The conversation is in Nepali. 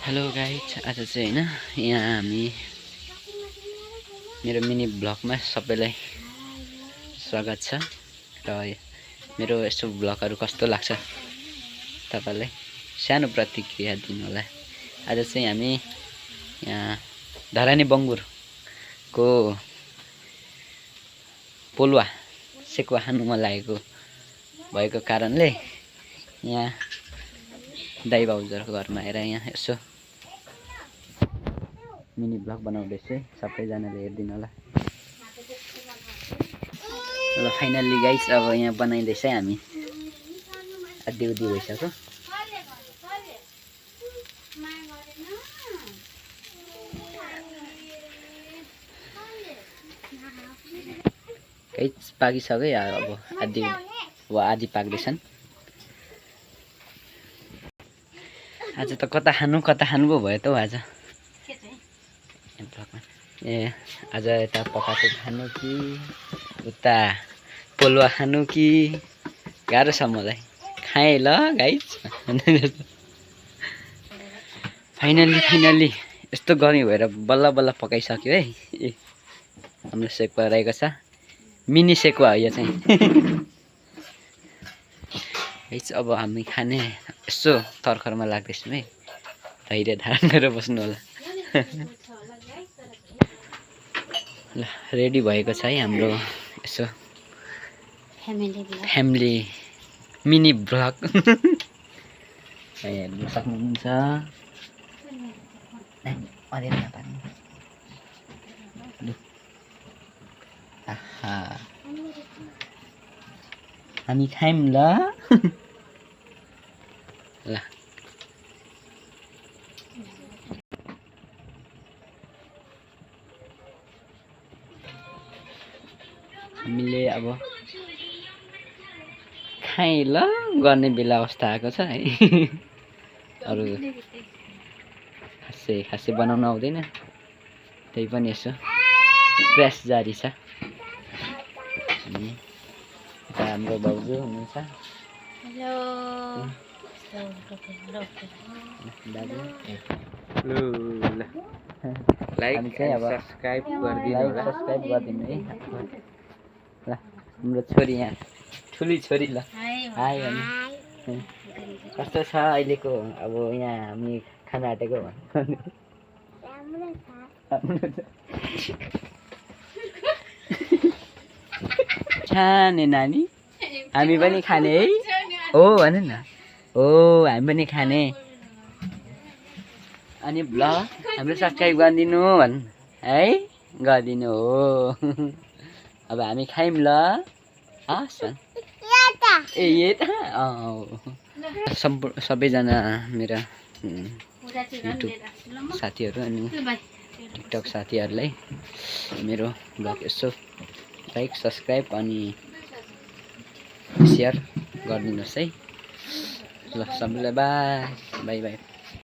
हेलो गाइज, आज चाहिँ हैन यहाँ हामी मेरो मिनी ब्लगमा सबैलाई स्वागत छ र मेरो यस्तो ब्लगहरू कस्तो लाग्छ तपाईलाई सानो प्रतिक्रिया दिनु होला। आज चाहिँ हामी यहाँ धरानी बङ्गुरको पोलुवा सेकुवा खानुमा लागेको भएको कारणले यहाँ दाइ भाउजूहरुको घरमा आएर यहाँ यसो मिनी ब्लग बनाउँदैछु, सबैजनाले हेर्दिनु होला। ल फाइनल्ली गाइस अब यहाँ बनाइँदैछ हामी आधी उधी भइसक्यो। गाइस पाकिसक्यो अब आधी पाक्दैछन्। आज त कता खानु पो भयो त आज। ए आज यता पकाएको खानु कि उता पोलुवा खानु कि गाह्रो छ मलाई। खाएँ ल गाइस। फाइनल्ली यस्तो गर्मी भएर बल्ल बल्ल पकाइसक्यो है। हाम्रो सेकुवा रहेको छ, मिनी सेकुवा हो यो चाहिँ। गाइस अब हामी खाने यसो तर्खरमा लाग्दैछौँ है, धैर्य धारण गरेर बस्नु होला। ल रेडी भएको छ है हाम्रो यसो फ्यामिली मिनी ब्लग हेर्नु सक्नुहुन्छ। हामी खायौँ ल। ल हामीले अब खाएँ ल गर्ने बेला अवस्था आएको छ है। अरू खासै बनाउन आउँदैन, त्यही पनि यसो प्रयास जारी छ। यता हाम्रो भाउजू हुनुहुन्छ। लाइक सब्स्क्राइब गरिदिनु है। ल हाम्रो छोरी यहाँ ठुली छोरी ल हाई भन्नु। कस्तो छ अहिलेको अब यहाँ हामी खाना आँटेको भन्नु। छाने नानी हामी पनि खाने है। हो भन न, हो हामी पनि खाने। अनि ब्लग हाम्रो सब्स्क्राइब गरिदिनु भन्नु है, गरिदिनु हो। अब हामी खायौँ ल। ए सबैजना मेरा युट्युब साथीहरू अनि टिकटक साथीहरूलाई मेरो ब्लग यसो लाइक सब्स्क्राइब अनि सेयर गरिदिनुहोस् है। ल सबैलाई बाई बाई।